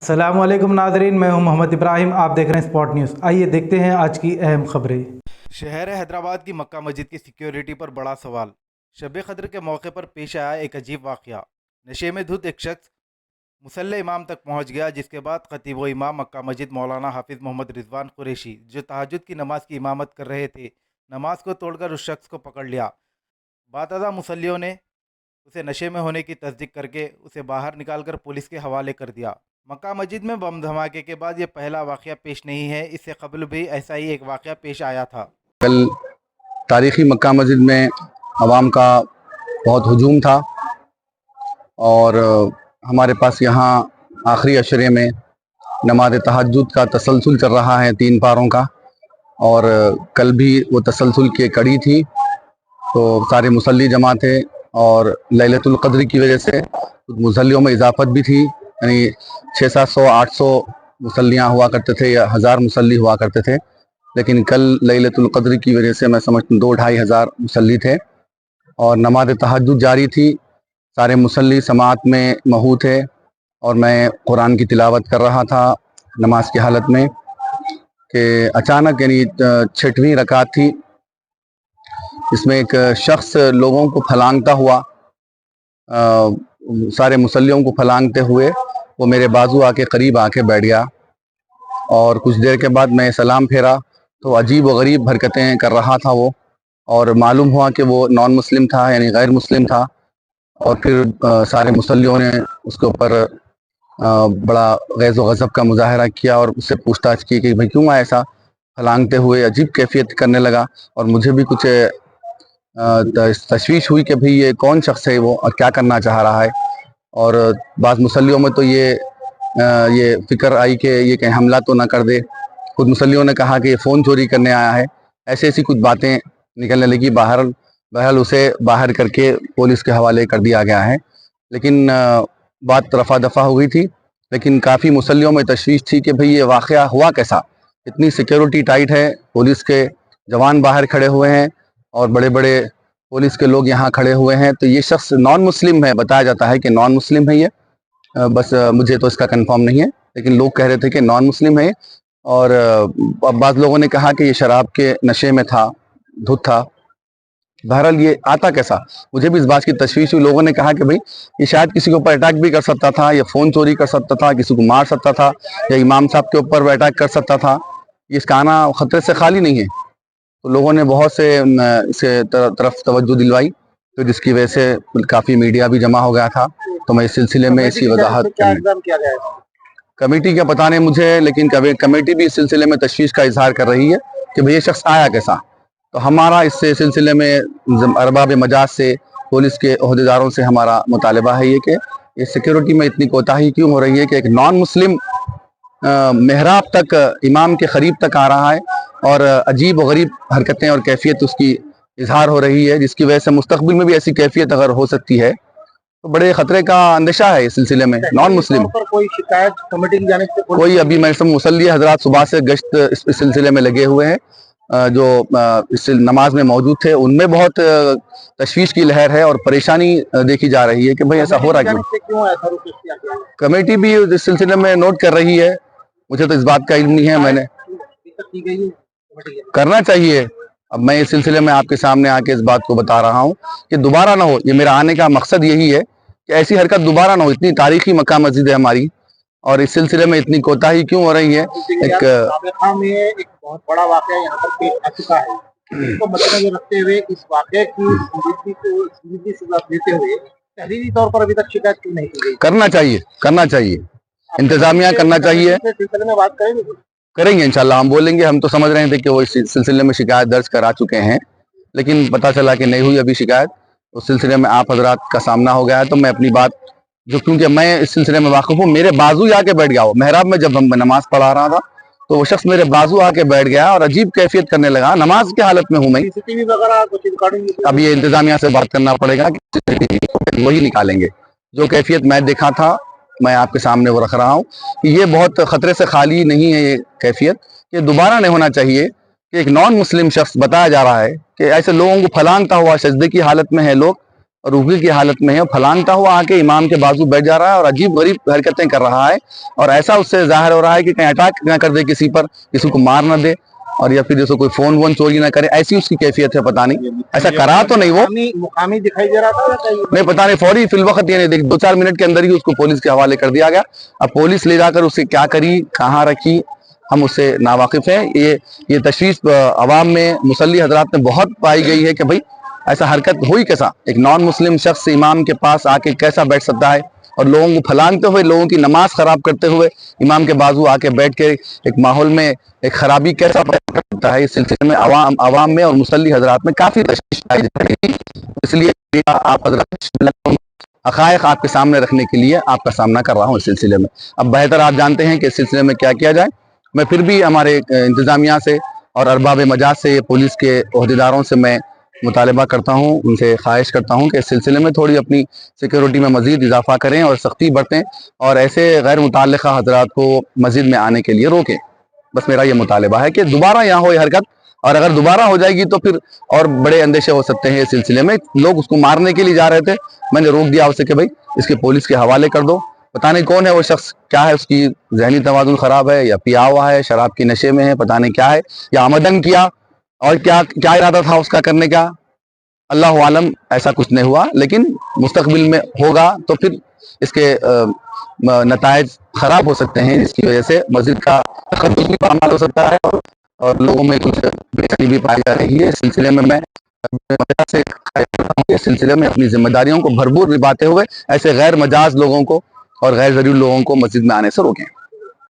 अस्सलाम वालेकुम नाज़रीन, मैं हूं मोहम्मद इब्राहिम। आप देख रहे हैं स्पॉट न्यूज़। आइए देखते हैं आज की अहम खबरें। शहर हैदराबाद की मक्का मस्जिद की सिक्योरिटी पर बड़ा सवाल। शब क़द्र के मौके पर पेश आया एक अजीब वाक़या। नशे में धुत एक शख्स मुसल्ले इमाम तक पहुंच गया, जिसके बाद खतीब व इमाम मक्का मस्जिद मौलाना हाफिज़ मोहम्मद रिजवान कुरैशी, जो तहज्जुद की नमाज की इमामत कर रहे थे, नमाज को तोड़कर उस शख्स को पकड़ लिया। बातज़ा मुसल्लियों ने उसे नशे में होने की तस्दीक करके उसे बाहर निकालकर पुलिस के हवाले कर दिया। मक्का मस्जिद में बम धमाके के बाद ये पहला वाक़या पेश नहीं है, इससे कबल भी ऐसा ही एक वाक़या पेश आया था। कल तारीख़ी मक्का मस्जिद में अवाम का बहुत हुजूम था और हमारे पास यहाँ आखिरी अशरे में नमाज तहज्जुद का तसलसल चल रहा है 3 पारों का, और कल भी वो तसलसल की कड़ी थी। तो सारे मुसल्ली जमा थे और लैलतुल क़द्र की वजह से मुसल्लियों में इजाफत भी थी, यानी 600-700-800 मुसल्लियाँ हुआ करते थे या 1000 मुसल्ली हुआ करते थे। लेकिन कल लैलतुल क़द्र की वजह से मैं समझता हूँ 2-2.5 हज़ार मुसल्ली थे और नमाज तहज्जुद जारी थी। सारे मुसल्ली समात में महू थे और मैं कुरान की तिलावत कर रहा था नमाज की हालत में कि अचानक, यानी 6वीं रकात थी, इसमें एक शख्स लोगों को फलांगता हुआ, सारे मुसल्लियों को फलांगते हुए वो मेरे बाजू आके करीब आके बैठ गया। और कुछ देर के बाद मैं सलाम फेरा तो अजीब व गरीब हरकतें कर रहा था वो, और मालूम हुआ कि वो नॉन मुस्लिम था, यानी गैर मुस्लिम था। और फिर सारे मुसल्लियों ने उसके ऊपर बड़ा गैज़ व गज़ब का मुजाहरा किया और उससे पूछताछ की कि भाई क्यों ऐसा फलांगते हुए, अजीब कैफियत करने लगा। और मुझे भी कुछ तशवीश हुई कि भाई ये कौन शख्स है वो और क्या करना चाह रहा है। और बाज़ मुसल्लियों में तो ये फ़िक्र आई कि ये कहीं हमला तो ना कर दे। खुद मुसल्लियों ने कहा कि ये फ़ोन चोरी करने आया है। ऐसी कुछ बातें निकलने लगी। बहरहाल उसे बाहर करके पुलिस के हवाले कर दिया गया है। लेकिन बात रफ़ा दफ़ा हो गई थी, लेकिन काफ़ी मुसल्लियों में तशवीश थी कि भाई ये वाक़या हुआ कैसा। इतनी सिक्योरिटी टाइट है, पुलिस के जवान बाहर खड़े हुए हैं और बड़े बड़े पुलिस के लोग यहाँ खड़े हुए हैं। तो ये शख्स नॉन मुस्लिम है, बताया जाता है कि नॉन मुस्लिम है ये, बस मुझे तो इसका कंफर्म नहीं है, लेकिन लोग कह रहे थे कि नॉन मुस्लिम है। और बाज़ लोगों ने कहा कि ये शराब के नशे में था, धुत था। बहरहाल ये आता कैसा, मुझे भी इस बात की तशवीश हुई। लोगों ने कहा कि भाई ये शायद किसी के ऊपर अटैक भी कर सकता था, या फ़ोन चोरी कर सकता था, किसी को मार सकता था, या इमाम साहब के ऊपर वो अटैक कर सकता था। इसका आना ख़तरे से खाली नहीं है। तो लोगों ने बहुत से इसे तरफ तवज्जो दिलवाई, तो जिसकी वजह से काफ़ी मीडिया भी जमा हो गया था। तो मैं इस सिलसिले में इसकी वजाहत, कमेटी का पता नहीं मुझे, लेकिन कमेटी भी इस सिलसिले में तशवीश का इजहार कर रही है कि भाई ये शख्स आया कैसा। तो हमारा इस सिलसिले में अरबाब मजाज से, पुलिस के ओहदेदारों से हमारा मुतालबा है ये कि इस सिक्योरिटी में इतनी कोताही क्यों हो रही है कि एक नॉन मुस्लिम मेहराब तक, इमाम के करीब तक आ रहा है और अजीब व गरीब हरकतें और कैफियत उसकी इजहार हो रही है, जिसकी वजह से मुस्तकबिल में भी ऐसी कैफियत अगर हो सकती है तो बड़े खतरे का अंदेशा है इस सिलसिले में। नॉन मुस्लिम पर कोई शिकायत कमेटी की जानिब से कोई अभी मैं सब मुसल्ली हजरात सुबह से गश्त इस सिलसिले में लगे हुए हैं, जो इस नमाज में मौजूद थे उनमें बहुत तशवीश की लहर है और परेशानी देखी जा रही है कि भाई ऐसा हो रहा क्यों। कमेटी भी इस सिलसिले में नोट कर रही है, मुझे तो इस बात का इल्म नहीं है। मैंने करना चाहिए। अब मैं इस सिलसिले में आपके सामने आके इस बात को बता रहा हूँ कि दोबारा ना हो। ये मेरा आने का मकसद यही है कि ऐसी हरकत दोबारा ना हो। इतनी तारीखी मक्का मस्जिद है हमारी, और इस सिलसिले में इतनी कोताही क्यों हो रही है। एक बहुत बड़ा वाक़या यहाँ पर पेश आ चुका है, इसको मद्देनजर रखते हुए इस वाक़ये की संजीदगी से लेते हुए तहरीरी तौर पर अभी तक शिकायत क्यों नहीं की गई। करना चाहिए, इंतजामिया करना चाहिए। सिलसिले में बात करेंगे इंशाल्लाह, हम बोलेंगे। हम तो समझ रहे थे कि वो इस सिलसिले में शिकायत दर्ज करा चुके हैं, लेकिन पता चला कि नहीं हुई अभी शिकायत। उस सिलसिले में आप हजरात का सामना हो गया है, तो मैं अपनी बात जो, क्योंकि मैं इस सिलसिले में वाकिफ हूँ, मेरे बाजू आके बैठ गया वो मेहराब में। जब हम नमाज पढ़ा रहा था तो वो शख्स मेरे बाजू आके बैठ गया और अजीब कैफियत करने लगा। नमाज की हालत में हूँ मैं। अब ये इंतजामिया से बात करना पड़ेगा कि वही निकालेंगे। जो कैफियत मैं देखा था मैं आपके सामने वो रख रहा हूँ कि ये बहुत खतरे से खाली नहीं है। ये कैफियत ये दोबारा नहीं होना चाहिए कि एक नॉन मुस्लिम शख्स, बताया जा रहा है कि ऐसे लोगों को फलांगता हुआ सजदे की हालत में है लोग, اور روحی کی حالت میں ہے, پھلانگتا ہوا آ کے امام کے بازو بیٹھ جا رہا ہے اور عجیب غریب حرکتیں کر رہا ہے, اور ایسا اس سے ظاہر ہو رہا ہے کہ کہیں اٹیک نہ کر دے کسی پر, کسی کو مار نہ دے, اور یا پھر جیسے کوئی فون وون چوری نہ کرے, ایسی اس کی کیفیت ہے. پتہ نہیں ایسا کرا تو نہیں, وہ مقامی دکھائی دے رہا تھا نہیں پتہ نہیں, فوری فی الوقت یہ نہیں, 2-4 منٹ کے اندر ہی اس کو پولیس کے حوالے کر دیا گیا. اب پولیس لے جا کر اسے کیا کری, کہاں رکھی, ہم اس سے ناواقف ہیں. یہ تشویش عوام میں, مسلی حضرات میں بہت پائی گئی ہے کہ بھئی ایسا حرکت ہوئی کیسا, ایک نان مسلم شخص امام کے پاس آ کے کیسا بیٹھ سکتا ہے, اور لوگوں کو پھلانگتے ہوئے, لوگوں کی نماز خراب کرتے ہوئے امام کے بازو آ کے بیٹھ کے ایک ماحول میں ایک خرابی کیسا پیدا کر سکتا ہے. اس سلسلے میں عوام میں اور مسلی حضرات میں کافی تشویش پائی جا رہی ہے. اس لیے آپ حضرات حقائق آپ کے سامنے رکھنے کے لیے آپ کا سامنا کر رہا ہوں اس سلسلے میں. اب بہتر آپ جانتے ہیں کہ اس سلسلے میں کیا کیا جائے. میں پھر بھی ہمارے انتظامیہ سے اور ارباب مجاز سے, پولیس کے عہدیداروں سے میں مطالبہ کرتا ہوں, ان سے خواہش کرتا ہوں کہ اس سلسلے میں تھوڑی اپنی سیکیورٹی میں مزید اضافہ کریں اور سختی برتیں, اور ایسے غیر متعلقہ حضرات کو مسجد میں آنے کے لیے روکیں. بس میرا یہ مطالبہ ہے کہ دوبارہ یہاں ہو یہ حرکت, اور اگر دوبارہ ہو جائے گی تو پھر اور بڑے اندیشے ہو سکتے ہیں اس سلسلے میں. لوگ اس کو مارنے کے لیے جا رہے تھے, میں نے روک دیا اسے کہ بھائی اس کے پولیس کے حوالے کر دو. پتہ نہیں کون ہے وہ شخص, کیا ہے اس کی ذہنی توازن خراب ہے, یا پیا ہوا ہے, شراب کی نشے میں ہے, پتہ نہیں کیا ہے, یا آمدن کیا, اور کیا ارادہ تھا اس کا کرنے کا, اللہ عالم. ایسا کچھ نہیں ہوا, لیکن مستقبل میں ہوگا تو پھر اس کے نتائج خراب ہو سکتے ہیں, جس کی وجہ سے مسجد کا تقدس بھی پامال ہو سکتا ہے, اور لوگوں میں کچھ بے چینی بھی پائی جا رہی ہے. اس سلسلے میں اس سلسلے میں اپنی ذمہ داریوں کو بھرپور نبھاتے ہوئے ایسے غیر مجاز لوگوں کو اور غیر ضروری لوگوں کو مسجد میں آنے سے روکیں.